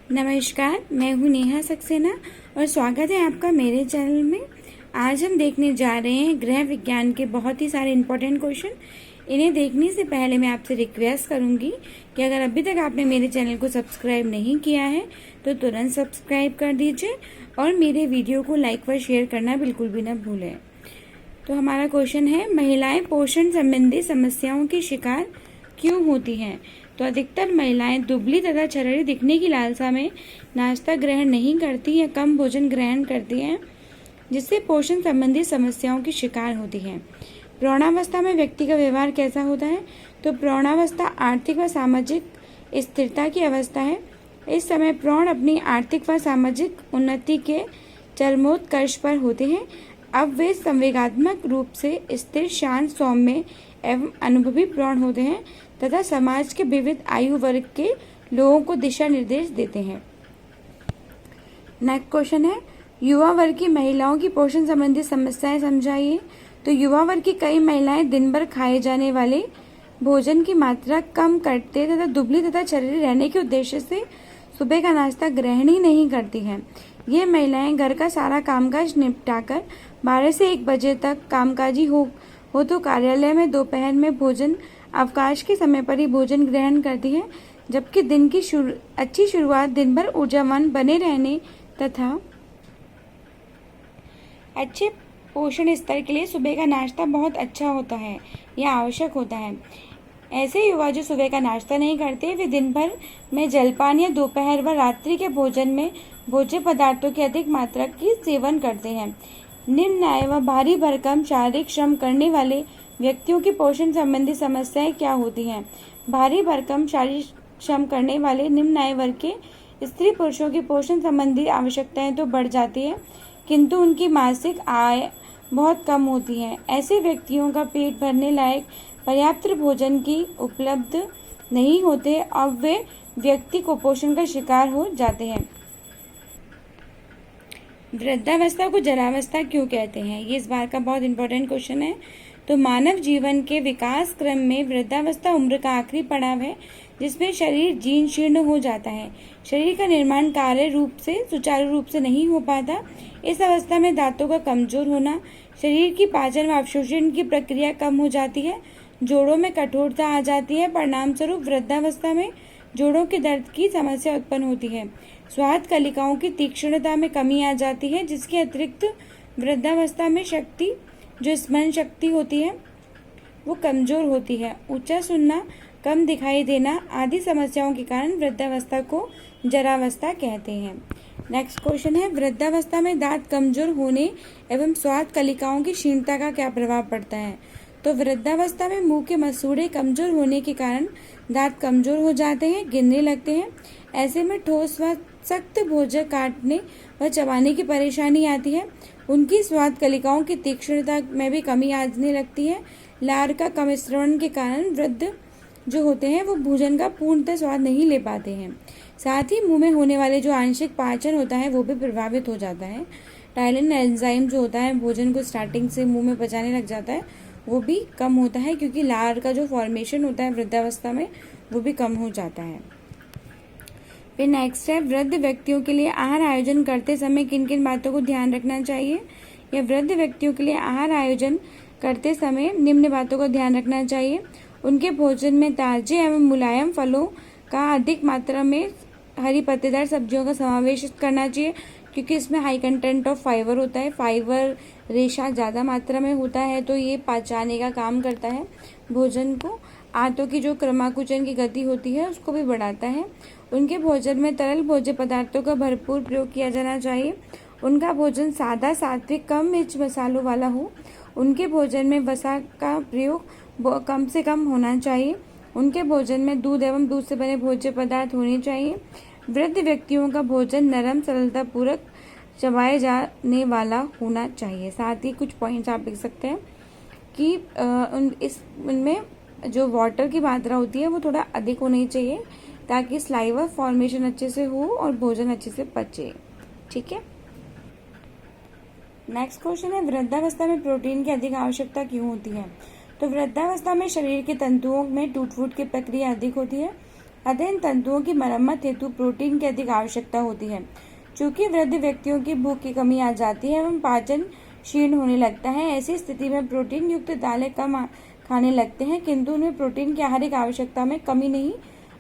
नमस्कार, मैं हूँ नेहा सक्सेना और स्वागत है आपका मेरे चैनल में। आज हम देखने जा रहे हैं गृह विज्ञान के बहुत ही सारे इम्पोर्टेंट क्वेश्चन। इन्हें देखने से पहले मैं आपसे रिक्वेस्ट करूँगी कि अगर अभी तक आपने मेरे चैनल को सब्सक्राइब नहीं किया है तो तुरंत सब्सक्राइब कर दीजिए और मेरे वीडियो को लाइक व शेयर करना बिल्कुल भी ना भूलें। तो हमारा क्वेश्चन है, महिलाएं पोषण संबंधी समस्याओं की शिकार क्यों होती हैं? तो अधिकतर महिलाएं दुबली तथा छरहरी दिखने की लालसा में नाश्ता ग्रहण नहीं करती या कम भोजन ग्रहण करती हैं, जिससे पोषण संबंधी समस्याओं की शिकार होती हैं। प्रौढ़ावस्था में व्यक्ति का व्यवहार कैसा होता है? तो प्रौढ़ावस्था आर्थिक व सामाजिक स्थिरता की अवस्था है। इस समय प्रौढ़ अपनी आर्थिक व सामाजिक उन्नति के चरमोत्कर्ष पर होते हैं। अब वे संवेगात्मक रूप से स्थिर, शांत, सौम्य एवं अनुभवी प्रौढ़ होते हैं तथा समाज के विविध आयु वर्ग के लोगों को दिशा निर्देश देते हैं। नेक्स्ट क्वेश्चन है, युवा वर्ग की महिलाओं की पोषण संबंधी समस्याएं समझाइए। तो युवा वर्ग की कई महिलाएं दिन भर खाए जाने वाले भोजन की मात्रा कम करते तथा दुबली तथा छरहरी रहने के उद्देश्य से सुबह का नाश्ता ग्रहण ही नहीं करती हैं। ये महिलाएं घर का सारा कामकाज निपटाकर 12 से 1 बजे तक कामकाजी हो तो कार्यालय में दोपहर में भोजन अवकाश के समय पर ही भोजन ग्रहण करती है, जबकि दिन की अच्छी शुरुआत दिन भर ऊर्जावान बने रहने तथा अच्छे पोषण स्तर के लिए सुबह का नाश्ता बहुत अच्छा होता है या आवश्यक होता है। ऐसे युवा जो सुबह का नाश्ता नहीं करते वे दिन भर में जलपान या दोपहर व रात्रि के भोजन में भोज्य पदार्थों की अधिक मात्रा की सेवन करते हैं। निम्न आय व भारी भरकम शारीरिक श्रम करने वाले व्यक्तियों की पोषण संबंधी समस्याएं क्या होती हैं? भारी भरकम शारीरिक श्रम करने वाले निम्न आय वर्ग के स्त्री पुरुषों की पोषण संबंधी आवश्यकताएं तो बढ़ जाती है, किंतु उनकी मासिक आय बहुत कम होती है। ऐसे व्यक्तियों का पेट भरने लायक पर्याप्त भोजन की उपलब्ध नहीं होते और वे व्यक्ति कुपोषण का शिकार हो जाते हैं। वृद्धावस्था को जरावस्था क्यों कहते हैं? ये इस बार का बहुत इंपॉर्टेंट क्वेश्चन है। तो मानव जीवन के विकास क्रम में वृद्धावस्था उम्र का आखिरी पड़ाव है, जिसमें शरीर जीर्ण शीर्ण हो जाता है। शरीर का निर्माण कार्य रूप से सुचारू रूप से नहीं हो पाता। इस अवस्था में दांतों का कमजोर होना, शरीर की पाचन व अवशोषण की प्रक्रिया कम हो जाती है, जोड़ों में कठोरता आ जाती है। परिणाम स्वरूप वृद्धावस्था में जोड़ों के दर्द की समस्या उत्पन्न होती है। स्वाद कलिकाओं की तीक्ष्णता में कमी आ जाती है, जिसके अतिरिक्त वृद्धावस्था में शक्ति, जो स्मरण शक्ति होती है, वो कमजोर होती है। ऊंचा सुनना, कम दिखाई देना आदि समस्याओं के कारण वृद्धावस्था को जरावस्था कहते हैं। नेक्स्ट क्वेश्चन है, वृद्धावस्था में दांत कमजोर होने एवं स्वाद कलिकाओं की क्षीणता का क्या प्रभाव पड़ता है? तो वृद्धावस्था में मुंह के मसूड़े कमजोर होने के कारण दांत कमजोर हो जाते हैं, गिरने लगते हैं। ऐसे में ठोस व सख्त भोजन काटने व चबाने की परेशानी आती है। उनकी स्वाद कलिकाओं की तीक्ष्णता में भी कमी आने लगती है। लार का कम श्रवण के कारण वृद्ध जो होते हैं वो भोजन का पूर्णतः स्वाद नहीं ले पाते हैं। साथ ही मुंह में होने वाले जो आंशिक पाचन होता है वो भी प्रभावित हो जाता है। टाइलिन एंजाइम जो होता है भोजन को स्टार्टिंग से मुंह में पचाने लग जाता है, वो भी कम होता है, क्योंकि लार का जो फॉर्मेशन होता है वृद्धावस्था में वो भी कम हो जाता है। फिर नेक्स्ट है, वृद्ध व्यक्तियों के लिए आहार आयोजन करते समय किन किन बातों को ध्यान रखना चाहिए? या वृद्ध व्यक्तियों के लिए आहार आयोजन करते समय निम्न बातों का ध्यान रखना चाहिए। उनके भोजन में ताजे एवं मुलायम फलों का अधिक मात्रा में हरी पत्तेदार सब्जियों का समावेश करना चाहिए, क्योंकि इसमें हाई कंटेंट ऑफ फाइबर होता है। फाइबर रेशा ज़्यादा मात्रा में होता है तो ये पचाने का काम करता है भोजन को। आंतों की जो क्रमाकुचन की गति होती है उसको भी बढ़ाता है। उनके भोजन में तरल भोज्य पदार्थों का भरपूर प्रयोग किया जाना चाहिए। उनका भोजन सादा, सात्विक, कम मिर्च मसालों वाला हो। उनके भोजन में वसा का प्रयोग कम से कम होना चाहिए। उनके भोजन में दूध एवं दूध से बने भोज्य पदार्थ होने चाहिए। वृद्ध व्यक्तियों का भोजन नरम, सरलता पूर्वक चबाए जाने वाला होना चाहिए। साथ ही कुछ पॉइंट्स आप लिख सकते हैं कि इनमें जो वाटर की मात्रा होती है वो थोड़ा अधिक होनी चाहिए, ताकि स्लाइवा फॉर्मेशन अच्छे से हो और भोजन अच्छे से पचे। ठीक है। नेक्स्ट क्वेश्चन है, वृद्धावस्था में प्रोटीन की अधिक आवश्यकता क्यों होती है? तो वृद्धावस्था में शरीर के तंतुओं में टूट फूट की प्रक्रिया अधिक होती है। अतः इन तंतुओं की मरम्मत हेतु प्रोटीन की अधिक आवश्यकता होती है। चूंकि वृद्ध व्यक्तियों की भूख की कमी आ जाती है एवं पाचन क्षीण होने लगता है, ऐसी स्थिति में प्रोटीन युक्त दालें कम खाने लगते हैं, किंतु उनमें प्रोटीन की आहारिक आवश्यकता में कमी नहीं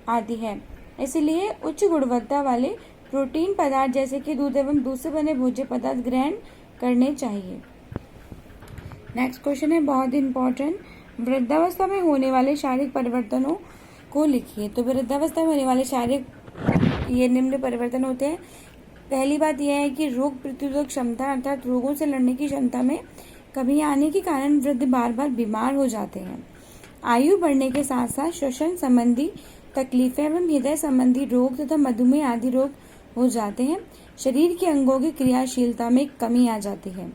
आती है। इसलिए उच्च गुणवत्ता वाले प्रोटीन पदार्थ जैसे कि दूध एवं दूध से बने भोज्य पदार्थ ग्रहण करने चाहिए। नेक्स्ट क्वेश्चन है बहुत इंपॉर्टेंट, वृद्धावस्था में होने वाले शारीरिक परिवर्तनों को लिखिए। तो वृद्धावस्था में होने वाले शारीरिक ये निम्न परिवर्तन होते हैं। पहली बात यह है कि रोग प्रतिरोधक क्षमता अर्थात रोगों से लड़ने की क्षमता में कमी आने के कारण वृद्ध बार बार बीमार हो जाते हैं। आयु बढ़ने के साथ साथ श्वसन संबंधी तकलीफें एवं हृदय संबंधी रोग तथा मधुमेह आदि रोग हो जाते हैं। शरीर के अंगों की क्रियाशीलता में कमी आ जाती है।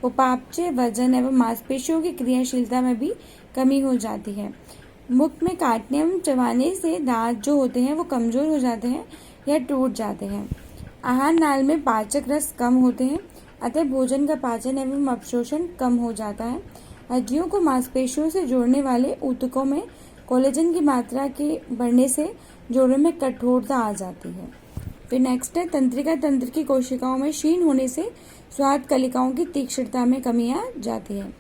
उपापचय, वजन एवं मांसपेशियों की क्रियाशीलता में भी कमी हो जाती है। मुख में काटने एवं चबाने से दांत जो होते हैं वो कमजोर हो जाते हैं या टूट जाते हैं। आहार नाल में पाचक रस कम होते हैं, अतः भोजन का पाचन एवं अवशोषण कम हो जाता है। हड्डियों को मांसपेशियों से जोड़ने वाले ऊतकों में कोलेजन की मात्रा के बढ़ने से जोड़ों में कठोरता आ जाती है। फिर नेक्स्ट है तंत्रिका तंत्र की कोशिकाओं में क्षीण होने से स्वाद कलिकाओं की तीक्ष्णता में कमी आ जाती है।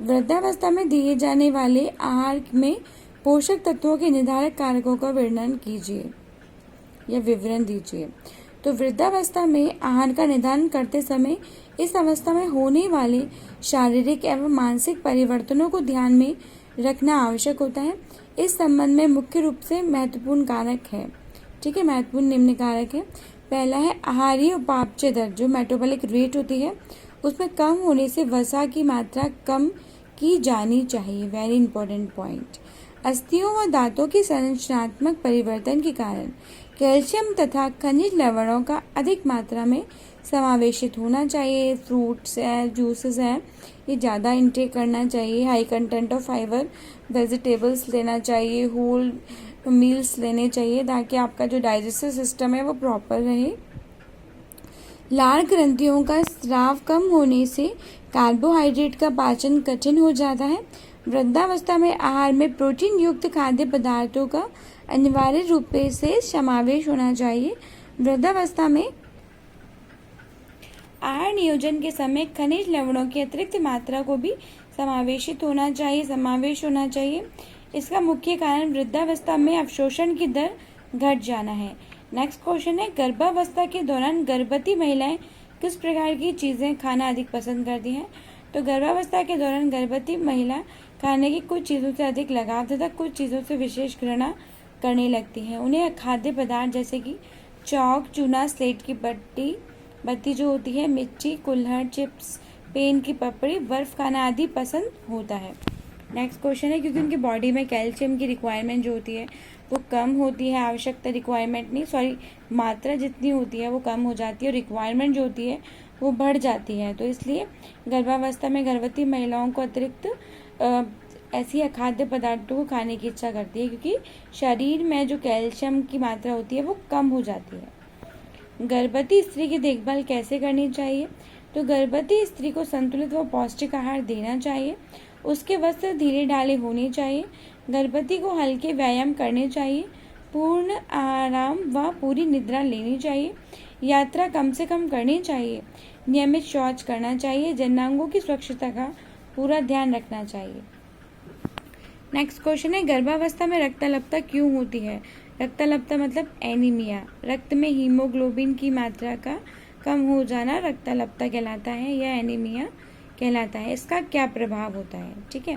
वृद्धावस्था में दिए जाने वाले आहार में पोषक तत्वों के निर्धारक कारकों का वर्णन कीजिए या विवरण दीजिए। तो वृद्धावस्था में आहार का निर्धारण करते समय इस अवस्था में होने वाले शारीरिक एवं मानसिक परिवर्तनों को ध्यान में रखना आवश्यक होता है। इस संबंध में मुख्य रूप से महत्वपूर्ण कारक है, ठीक है, महत्वपूर्ण निम्न कारक है। पहला है आहारीय उपापचय दर, जो मेटाबॉलिक रेट होती है उसमें कम होने से वसा की मात्रा कम की जानी चाहिए, वेरी इंपॉर्टेंट पॉइंट। अस्थियों व दांतों की संरचनात्मक परिवर्तन के कारण कैल्शियम तथा खनिज लवणों का अधिक मात्रा में समावेशित होना चाहिए। फ्रूट्स है, जूसेस हैं, ये ज़्यादा इंटेक करना चाहिए। High content of fibre vegetables लेना चाहिए, होल मील्स लेने चाहिए ताकि आपका जो डाइजेस्टिव सिस्टम है वो प्रॉपर रहे। लार ग्रंथियों का स्राव कम होने से कार्बोहाइड्रेट का पाचन कठिन हो जाता है। वृद्धावस्था में आहार में प्रोटीन युक्त खाद्य पदार्थों का अनिवार्य रूप से समावेश होना चाहिए। वृद्धावस्था में आहार नियोजन के समय खनिज लवणों की अतिरिक्त मात्रा को भी समावेश होना चाहिए। इसका मुख्य कारण वृद्धावस्था में अवशोषण की दर घट जाना है। नेक्स्ट क्वेश्चन है गर्भावस्था के दौरान गर्भवती महिलाएं किस प्रकार की चीज़ें खाना अधिक पसंद करती हैं। तो गर्भावस्था के दौरान गर्भवती महिला खाने की कुछ चीज़ों से अधिक लगाव तथा कुछ चीज़ों से विशेष घृणा करने लगती हैं। उन्हें खाद्य पदार्थ जैसे कि चौक, चूना, स्लेट की बत्ती जो होती है, मिर्ची, कुल्हड़, चिप्स, पेन की पपड़ी, बर्फ खाना आदि पसंद होता है। नेक्स्ट क्वेश्चन है क्योंकि उनकी बॉडी में कैल्शियम की रिक्वायरमेंट जो होती है वो कम होती है, मात्रा जितनी होती है वो कम हो जाती है और रिक्वायरमेंट जो होती है वो बढ़ जाती है। तो इसलिए गर्भावस्था में गर्भवती महिलाओं को अतिरिक्त ऐसी अखाद्य पदार्थों को खाने की इच्छा करती है क्योंकि शरीर में जो कैल्शियम की मात्रा होती है वो कम हो जाती है। गर्भवती स्त्री की देखभाल कैसे करनी चाहिए। तो गर्भवती स्त्री को संतुलित व पौष्टिक आहार देना चाहिए। उसके वस्त्र धीरे ढाले होने चाहिए। गर्भवती को हल्के व्यायाम करने चाहिए। पूर्ण आराम व पूरी निद्रा लेनी चाहिए। यात्रा कम से कम करनी चाहिए। नियमित शौच करना चाहिए। जननांगों की स्वच्छता का पूरा ध्यान रखना चाहिए। नेक्स्ट क्वेश्चन है गर्भावस्था में रक्ताल्पता क्यों होती है। रक्ताल्पता मतलब एनीमिया, रक्त में हीमोग्लोबिन की मात्रा का कम हो जाना रक्ताल्पता कहलाता है या एनीमिया कहलाता है। इसका क्या प्रभाव होता है, ठीक है।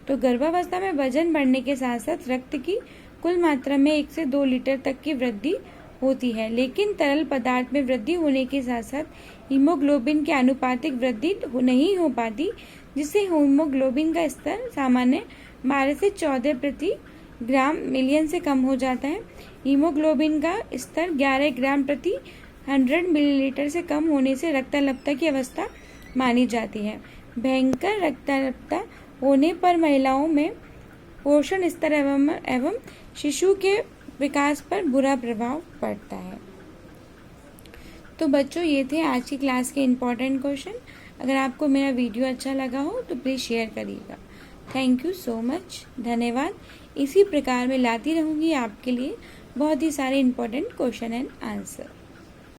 तो गर्भावस्था में वजन बढ़ने के साथ साथ रक्त की कुल मात्रा में 1 से 2 लीटर तक की वृद्धि होती है, लेकिन तरल पदार्थ में वृद्धि होने के साथ साथ हीमोग्लोबिन की आनुपातिक वृद्धि नहीं हो पाती, जिससे हीमोग्लोबिन का स्तर सामान्य 12 से 14 प्रति ग्राम मिलियन से कम हो जाता है। हीमोग्लोबिन का स्तर 11 ग्राम प्रति 100 मिलीलीटर से कम होने से रक्ताल्पता की अवस्था मानी जाती है। भयंकर रक्ताल्पता होने पर महिलाओं में पोषण स्तर एवं शिशु के विकास पर बुरा प्रभाव पड़ता है। तो बच्चों ये थे आज की क्लास के इम्पोर्टेंट क्वेश्चन। अगर आपको मेरा वीडियो अच्छा लगा हो तो प्लीज़ शेयर करिएगा। थैंक यू सो मच, धन्यवाद। इसी प्रकार मैं लाती रहूँगी आपके लिए बहुत ही सारे इंपॉर्टेंट क्वेश्चन एंड आंसर।